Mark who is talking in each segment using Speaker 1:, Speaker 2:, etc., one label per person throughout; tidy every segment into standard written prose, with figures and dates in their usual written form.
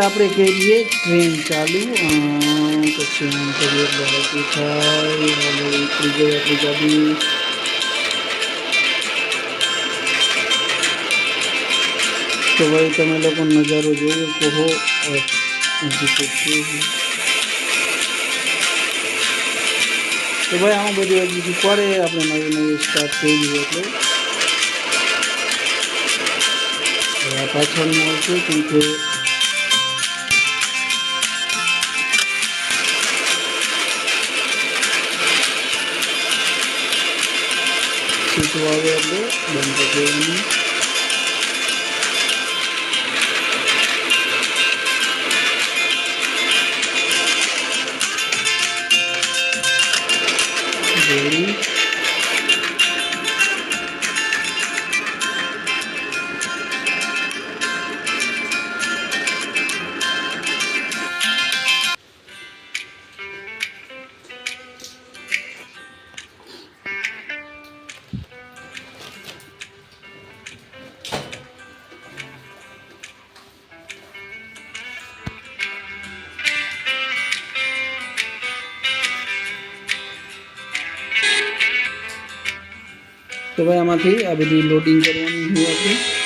Speaker 1: આપણે કરીએ ટ્રેન ચાલુ પછી આમ કરીએ એટલે હલકી થાય હવે ઉતરી ગઈ આપણી ગાડી તો ભાઈ તમે લોકો નજારો જોયો કહો તો ભાઈ આમાં બધી હજી પડે આપણે નવી સ્ટાર્ટ થઈ ગયું એટલે પાછળનું આવશે કેમ કે સીટો આવે એટલે બંધ કરી દેવાની જોડી તો ભાઈ આમાંથી આ બધી લોડિંગ કરવાની છે આપણે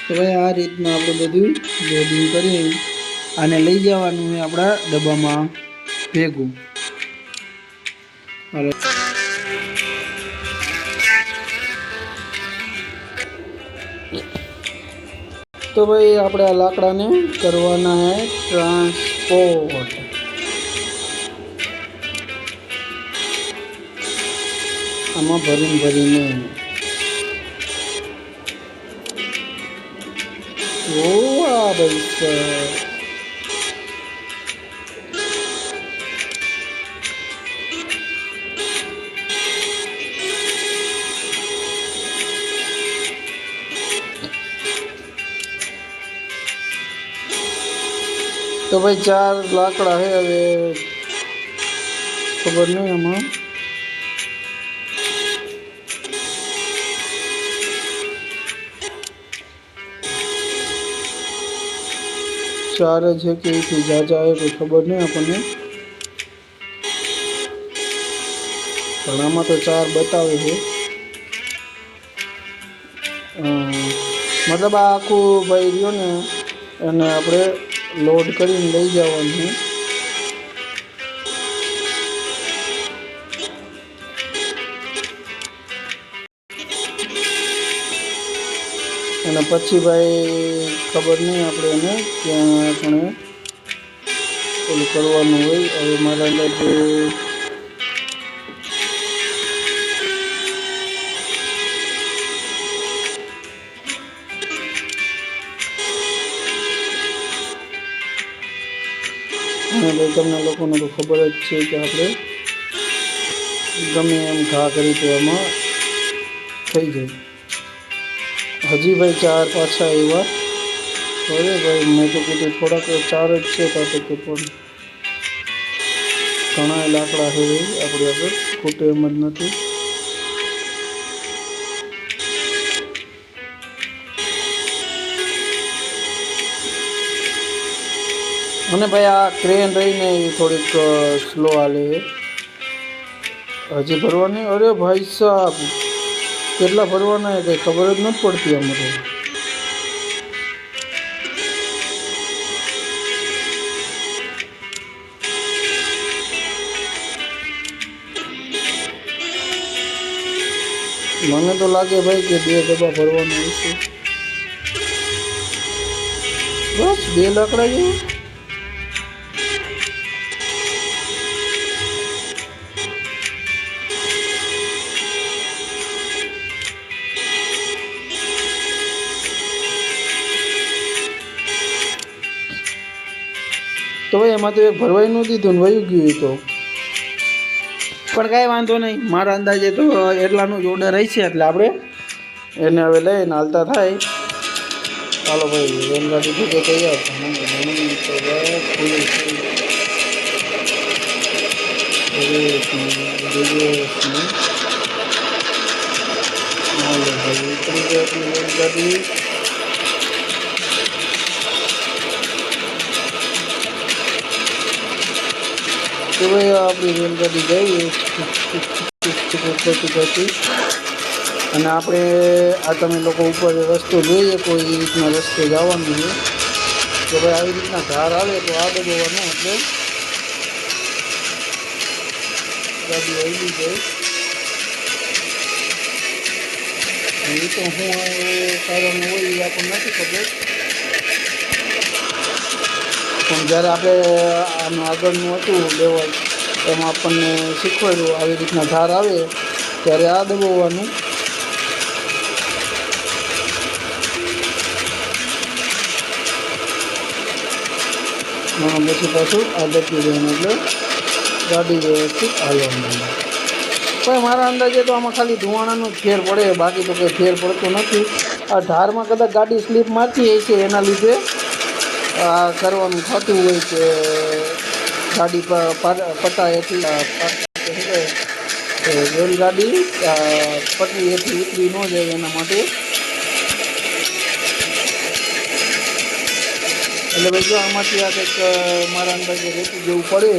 Speaker 1: તો ભાઈ આ રીતના આપણે બધું લોડિંગ કરી આને લઈ જવાનું છે આપણા ડબ્બામાં ભેગું તો ભાઈ આપણે આ લાકડાને કરવાના હે ટ્રાન્સપોર્ટ આમાં ભરીને વાહ ભાઈ તો ભાઈ 4 લાકડા है હવે ખબર નહીં આમાં चार है कि जाजा है कोई खबर नहीं अपने घણા तो 4 बतावे है मतलब आखू भाई रह्यो ने एने आपणे लोड करीने लई जवानुं है અને પછી ભાઈ ખબર નહીં આપણે એને ત્યાં આપણે ઓલું કરવાનું હોય હવે મારા અંદર ભાઈ તમને લોકોને તો ખબર જ છે કે આપણે ગમે એમ ઘા કરી તો એમાં થઈ જાય हजी भाई 4 पाछा एवं अरे भाई मैं तो कहती थोड़ा 4 ज है तो के घना लाकड़ा है अपने आगे खोटे एम ज नहीं અને ભાઈ આ ક્રેન રહીને थोड़ी स्लो हाले हजी भरवानी अरे भाई साहब કેટલા ભરવાના है कहीं खबर ज नहीं पड़ती अमे तो મને तो लगे भाई कि 2 डब्बा भरवाना है बस 2 लाकड़ा जेवुं આમાં તો એક ભરવાઈ ન દીધું ને વયું ગયું તો પણ કાંઈ વાંધો નહીં. મારા અંદાજે તો એટલાનું જ ઓર્ડર હશે એટલે આપણે એને હવે લઈને હાલતા થાય. ચાલો ભાઈ રેલગાડી થઈ ગઈ તૈયાર. રેલગાડી તો ભાઈ આપણી રેલગાડી ગઈ અને આપણે આ તમે લોકો ઉપર રસ્તો જોઈએ કોઈ રીતના રસ્તે જવાનું છે કે ભાઈ આવી રીતના ધાર આવે તો આ દબાવવાનું એટલે ગાડી આવી જાય. એ તો હું કારણ હોય એ આપણને નથી ખબર પણ જ્યારે આપણે આનું આગળનું હતું લેવલ એમાં આપણને શીખવાડ્યું આવી રીતના ધાર આવે ત્યારે આ દબાવવાનું. પછી પાછું આ દબી દેવાનું એટલે ગાડી વ્યવસ્થિત હાલવાનું. પણ મારા અંદાજે તો આમાં ખાલી ધુવાણાનો જ ફેર પડે, બાકી તો કંઈ ફેર પડતો નથી. આ ધારમાં કદાચ ગાડી સ્લીપ મારતી હોય છે એના લીધે આ કરવાનું થતું હોય કે ગાડી પટા હેઠી રેલગાડી પટરી હેઠી ઉતરી ન જાય એના માટે. એટલે ભાઈ જો આમાંથી આ કંઈક મારા અંદાજે રેતી જેવું પડે.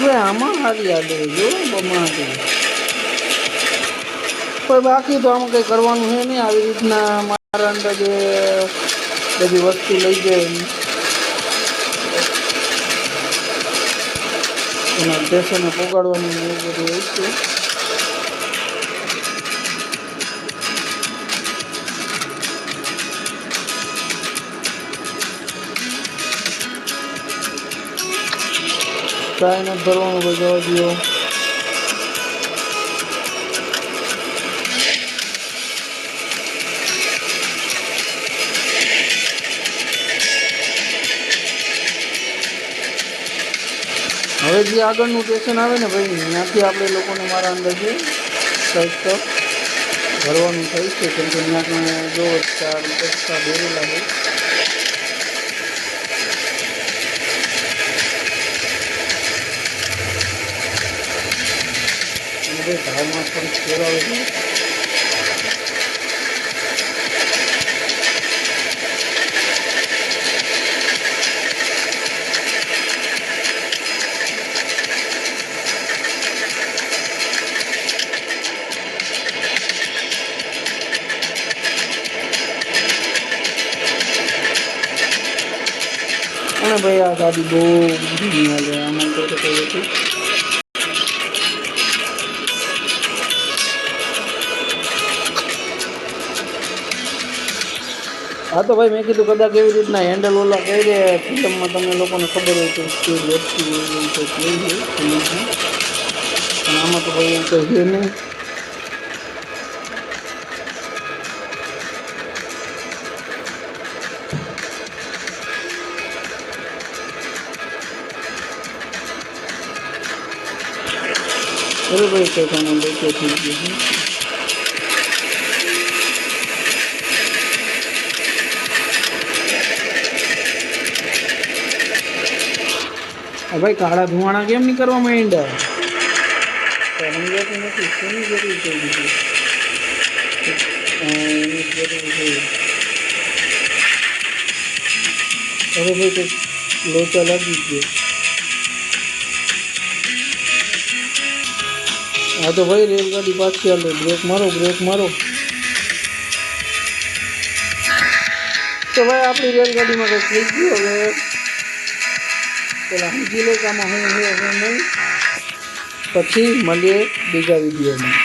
Speaker 1: ભાઈ આમાં સારી યાદ જો બમાતી પણ બાકી તો આમાં કંઈ કરવાનું છે નહીં. આવી રીતના મારા અંદાજે બધી વસ્તુ લઈ જાય એના સ્ટેશને પહોંચાડવાનું એવું બધું હોય છે. કાંઈ નથી ભરવાનું ભાઈ જવા દો. હવે જે આગળનું સ્ટેશન આવે ને ભાઈ ત્યાંથી આપણે લોકોને મારા અંદાજે કંઈક તો ભરવાનું થાય છે કેમ કે ત્યાં જો 4 રસ્તા દોરેલા હોય. ધારમાં પણ ફેરાવે છે. અને ભાઈ આ ગાડી બહુ ધીમી હાલે આમાં તો કઈ હતું. હા તો ભાઈ મેં કીધું કદાચ એવી રીતના હેન્ડલ ઓલા કહી દે ફિલ્મમાં તમને લોકોને ખબર હોય તો સ્પીડ વધતી હોય એવું કંઈક લઈ જાય ફિલ્મમાં. પણ આમાં તો ભાઈ એવું કંઈ છે નહીં. બરાબર છે તમે લોકો થઈ ગયું. ભાઈ કાળા ધુવાણા કેમ નહીં કરવા માંડ્યા? સમજાતું નથી શેની જરૂર થઈ ગઈ હવે ભાઈ કંઈક લોચા લાગી ગયો. હા તો ભાઈ રેલગાડી પાછી હાલે. બ્રેક મારો બ્રેક મારો. તો ભાઈ આપણી રેલગાડીમાં કંઈક થઈ ગયું. હવે પેલા સમજી લે કે આમાં હું નહીં પછી મળીએ બીજા વિડીયોમાં.